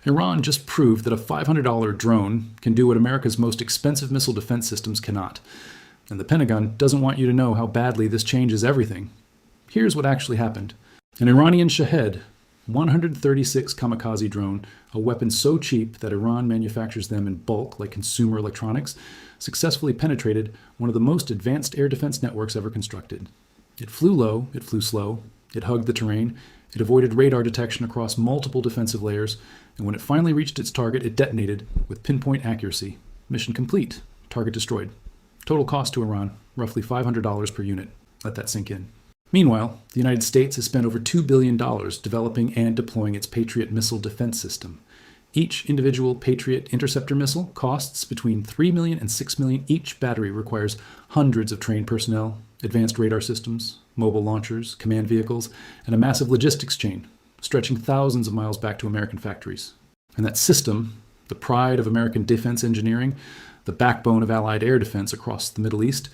Iran just proved that a $500 drone can do what America's most expensive missile defense systems cannot. And the Pentagon doesn't want you to know how badly this changes everything. Here's what actually happened. An Iranian Shahed 136 kamikaze drone, a weapon so cheap that Iran manufactures them in bulk like consumer electronics, successfully penetrated one of the most advanced air defense networks ever constructed. It flew low, it flew slow, it hugged the terrain, it avoided radar detection across multiple defensive layers, and when it finally reached its target, it detonated with pinpoint accuracy. Mission complete. Target destroyed. Total cost to Iran, roughly $500 per unit. Let that sink in. Meanwhile, the United States has spent over $2 billion developing and deploying its Patriot missile defense system. Each individual Patriot interceptor missile costs between $3 million and $6 million. Each battery requires hundreds of trained personnel, advanced radar systems, mobile launchers, command vehicles, and a massive logistics chain, stretching thousands of miles back to American factories. And that system, the pride of American defense engineering, the backbone of Allied air defense across the Middle East,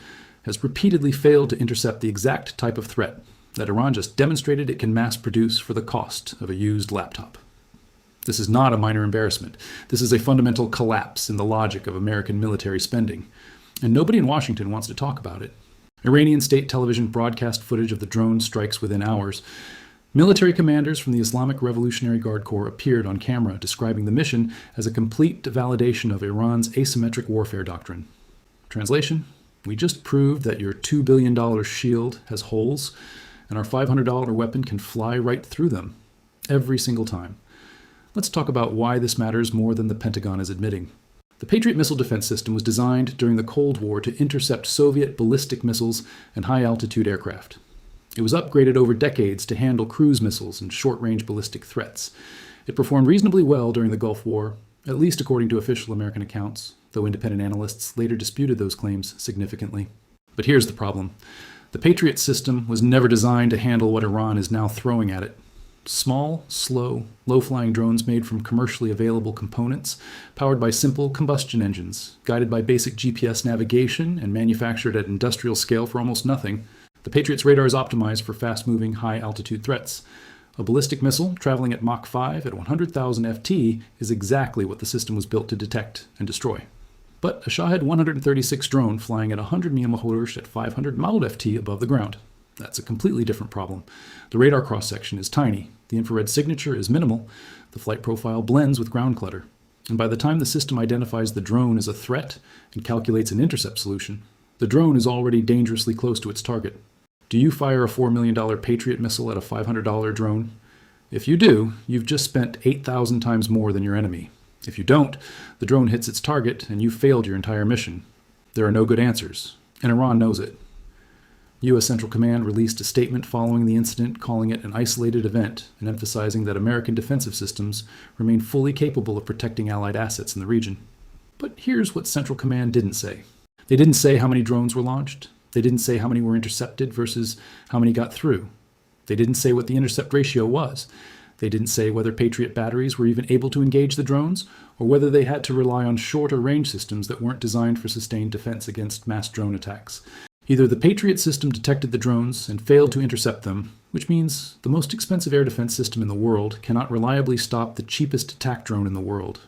has repeatedly failed to intercept the exact type of threat that Iran just demonstrated it can mass produce for the cost of a used laptop. This is not a minor embarrassment. This is a fundamental collapse in the logic of American military spending. And nobody in Washington wants to talk about it. Iranian state television broadcast footage of the drone strikes within hours. Military commanders from the Islamic Revolutionary Guard Corps appeared on camera describing the mission as a complete validation of Iran's asymmetric warfare doctrine. Translation? We just proved that your $2 billion shield has holes, and our $500 weapon can fly right through them, every single time. Let's talk about why this matters more than the Pentagon is admitting. The Patriot missile defense system was designed during the Cold War to intercept Soviet ballistic missiles and high-altitude aircraft. It was upgraded over decades to handle cruise missiles and short-range ballistic threats. It performed reasonably well during the Gulf War, at least according to official American accounts, though independent analysts later disputed those claims significantly. But here's the problem. The Patriot system was never designed to handle what Iran is now throwing at it. Small, slow, low-flying drones made from commercially available components, powered by simple combustion engines, guided by basic GPS navigation, and manufactured at industrial scale for almost nothing. The Patriot's radar is optimized for fast-moving, high-altitude threats. A ballistic missile traveling at Mach 5 at 100,000 FT is exactly what the system was built to detect and destroy. But a Shahed 136 drone flying at 100 mmHg at 500 maud FT above the ground. That's a completely different problem. The radar cross-section is tiny, the infrared signature is minimal, the flight profile blends with ground clutter, and by the time the system identifies the drone as a threat and calculates an intercept solution, the drone is already dangerously close to its target. Do you fire a $4 million Patriot missile at a $500 drone? If you do, you've just spent 8,000 times more than your enemy. If you don't, the drone hits its target and you've failed your entire mission. There are no good answers, and Iran knows it. U.S. Central Command released a statement following the incident, calling it an isolated event and emphasizing that American defensive systems remain fully capable of protecting Allied assets in the region. But here's what Central Command didn't say. They didn't say how many drones were launched. They didn't say how many were intercepted versus how many got through. They didn't say what the intercept ratio was. They didn't say whether Patriot batteries were even able to engage the drones, or whether they had to rely on shorter range systems that weren't designed for sustained defense against mass drone attacks. Either the Patriot system detected the drones and failed to intercept them, which means the most expensive air defense system in the world cannot reliably stop the cheapest attack drone in the world.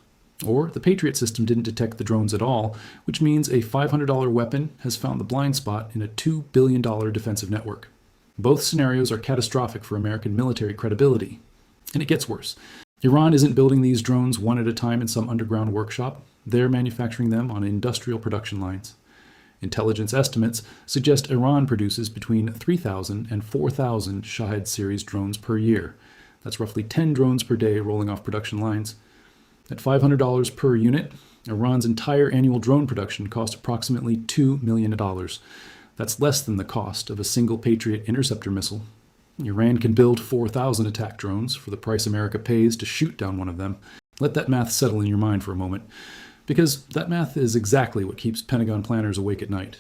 Or the Patriot system didn't detect the drones at all, which means a $500 weapon has found the blind spot in a $2 billion defensive network. Both scenarios are catastrophic for American military credibility. And it gets worse. Iran isn't building these drones one at a time in some underground workshop. They're manufacturing them on industrial production lines. Intelligence estimates suggest Iran produces between 3,000 and 4,000 Shahed series drones per year. That's roughly 10 drones per day rolling off production lines. At $500 per unit, Iran's entire annual drone production costs approximately $2 million. That's less than the cost of a single Patriot interceptor missile. Iran can build 4,000 attack drones for the price America pays to shoot down one of them. Let that math settle in your mind for a moment, because that math is exactly what keeps Pentagon planners awake at night.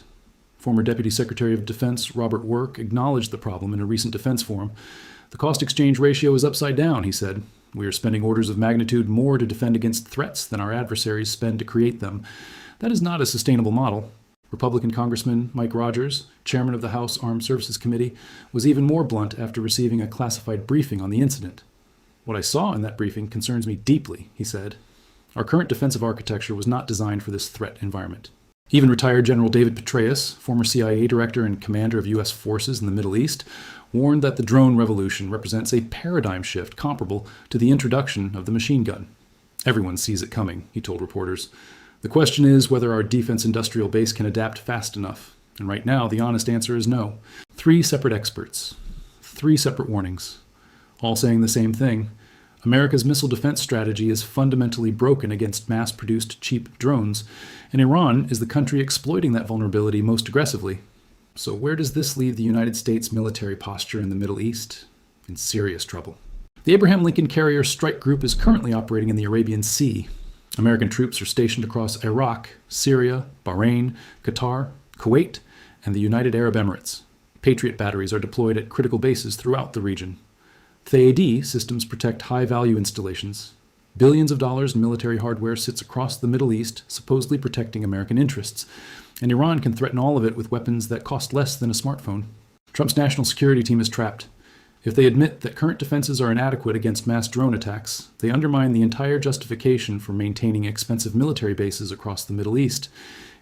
Former Deputy Secretary of Defense Robert Work acknowledged the problem in a recent defense forum. The cost-exchange ratio is upside down, he said. We are spending orders of magnitude more to defend against threats than our adversaries spend to create them. That is not a sustainable model. Republican Congressman Mike Rogers, chairman of the House Armed Services Committee, was even more blunt after receiving a classified briefing on the incident. "What I saw in that briefing concerns me deeply," he said. "Our current defensive architecture was not designed for this threat environment." Even retired General David Petraeus, former CIA director and commander of U.S. forces in the Middle East, warned that the drone revolution represents a paradigm shift comparable to the introduction of the machine gun. "Everyone sees it coming," he told reporters. "The question is whether our defense industrial base can adapt fast enough. And right now, the honest answer is no." 3 separate experts, 3 separate warnings, all saying the same thing. America's missile defense strategy is fundamentally broken against mass-produced cheap drones, and Iran is the country exploiting that vulnerability most aggressively. So where does this leave the United States military posture in the Middle East? In serious trouble. The Abraham Lincoln Carrier Strike Group is currently operating in the Arabian Sea. American troops are stationed across Iraq, Syria, Bahrain, Qatar, Kuwait, and the United Arab Emirates. Patriot batteries are deployed at critical bases throughout the region. THAAD systems protect high-value installations. Billions of dollars in military hardware sits across the Middle East, supposedly protecting American interests, and Iran can threaten all of it with weapons that cost less than a smartphone. Trump's national security team is trapped. If they admit that current defenses are inadequate against mass drone attacks, they undermine the entire justification for maintaining expensive military bases across the Middle East.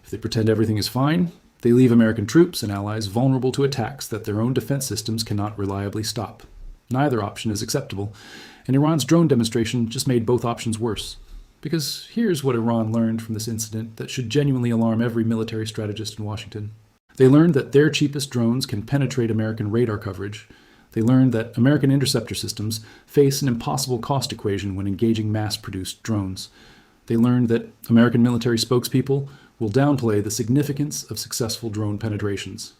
If they pretend everything is fine, they leave American troops and allies vulnerable to attacks that their own defense systems cannot reliably stop. Neither option is acceptable, and Iran's drone demonstration just made both options worse. Because here's what Iran learned from this incident that should genuinely alarm every military strategist in Washington. They learned that their cheapest drones can penetrate American radar coverage. They learned that American interceptor systems face an impossible cost equation when engaging mass-produced drones. They learned that American military spokespeople will downplay the significance of successful drone penetrations.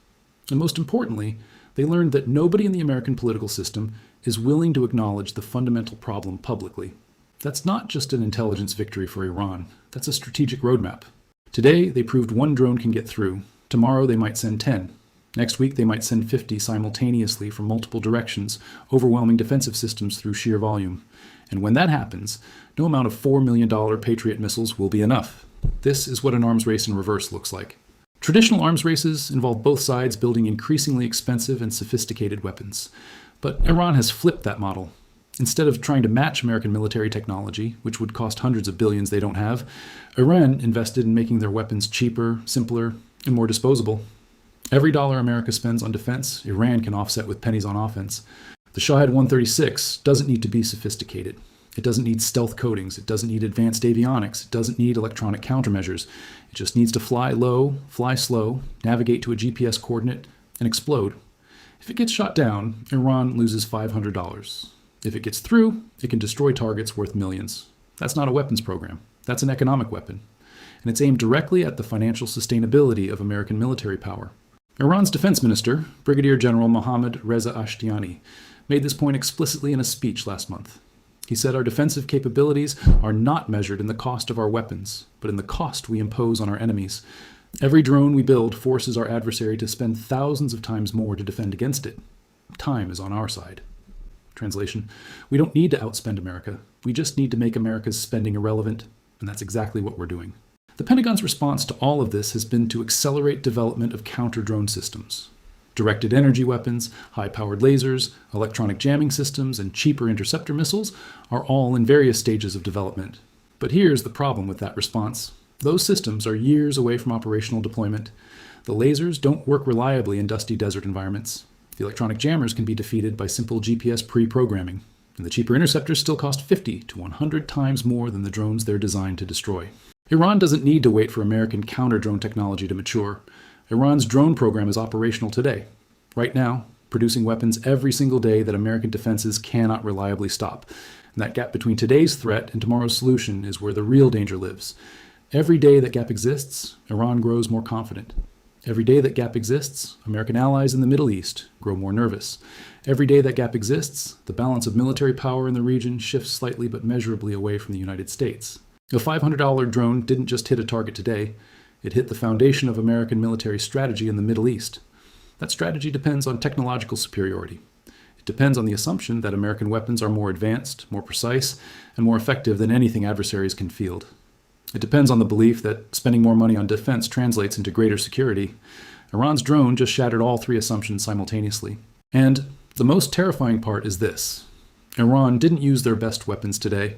And most importantly, they learned that nobody in the American political system is willing to acknowledge the fundamental problem publicly. That's not just an intelligence victory for Iran. That's a strategic roadmap. Today, they proved one drone can get through. Tomorrow, they might send 10. Next week, they might send 50 simultaneously from multiple directions, overwhelming defensive systems through sheer volume. And when that happens, no amount of $4 million Patriot missiles will be enough. This is what an arms race in reverse looks like. Traditional arms races involve both sides building increasingly expensive and sophisticated weapons. But Iran has flipped that model. Instead of trying to match American military technology, which would cost hundreds of billions they don't have, Iran invested in making their weapons cheaper, simpler, and more disposable. Every dollar America spends on defense, Iran can offset with pennies on offense. The Shahed 136 doesn't need to be sophisticated. It doesn't need stealth coatings. It doesn't need advanced avionics. It doesn't need electronic countermeasures. It just needs to fly low, fly slow, navigate to a GPS coordinate, and explode. If it gets shot down, Iran loses $500. If it gets through, it can destroy targets worth millions. That's not a weapons program. That's an economic weapon. And it's aimed directly at the financial sustainability of American military power. Iran's defense minister, Brigadier General Mohammad Reza Ashtiani, made this point explicitly in a speech last month. He said our defensive capabilities are not measured in the cost of our weapons, but in the cost we impose on our enemies. Every drone we build forces our adversary to spend thousands of times more to defend against it. Time is on our side. Translation: we don't need to outspend America. We just need to make America's spending irrelevant, and that's exactly what we're doing. The Pentagon's response to all of this has been to accelerate development of counter-drone systems. Directed energy weapons, high-powered lasers, electronic jamming systems, and cheaper interceptor missiles are all in various stages of development. But here's the problem with that response. Those systems are years away from operational deployment. The lasers don't work reliably in dusty desert environments. The electronic jammers can be defeated by simple GPS pre-programming. And the cheaper interceptors still cost 50 to 100 times more than the drones they're designed to destroy. Iran doesn't need to wait for American counter-drone technology to mature. Iran's drone program is operational today, right now, producing weapons every single day that American defenses cannot reliably stop. And that gap between today's threat and tomorrow's solution is where the real danger lives. Every day that gap exists, Iran grows more confident. Every day that gap exists, American allies in the Middle East grow more nervous. Every day that gap exists, the balance of military power in the region shifts slightly but measurably away from the United States. A $500 drone didn't just hit a target today. It hit the foundation of American military strategy in the Middle East. That strategy depends on technological superiority. It depends on the assumption that American weapons are more advanced, more precise, and more effective than anything adversaries can field. It depends on the belief that spending more money on defense translates into greater security. Iran's drone just shattered all 3 assumptions simultaneously. And the most terrifying part is this. Iran didn't use their best weapons today.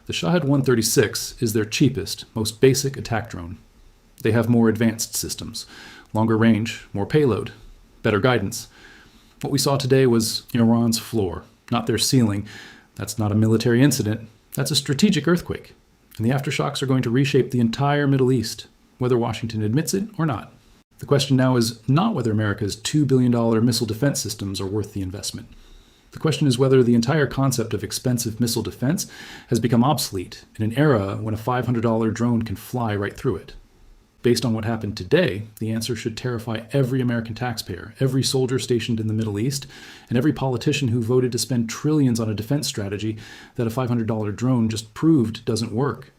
The Shahed 136 is their cheapest, most basic attack drone. They have more advanced systems, longer range, more payload, better guidance. What we saw today was Iran's floor, not their ceiling. That's not a military incident. That's a strategic earthquake. And the aftershocks are going to reshape the entire Middle East, whether Washington admits it or not. The question now is not whether America's $2 billion missile defense systems are worth the investment. The question is whether the entire concept of expensive missile defense has become obsolete in an era when a $500 drone can fly right through it. Based on what happened today, the answer should terrify every American taxpayer, every soldier stationed in the Middle East, and every politician who voted to spend trillions on a defense strategy that a $500 drone just proved doesn't work.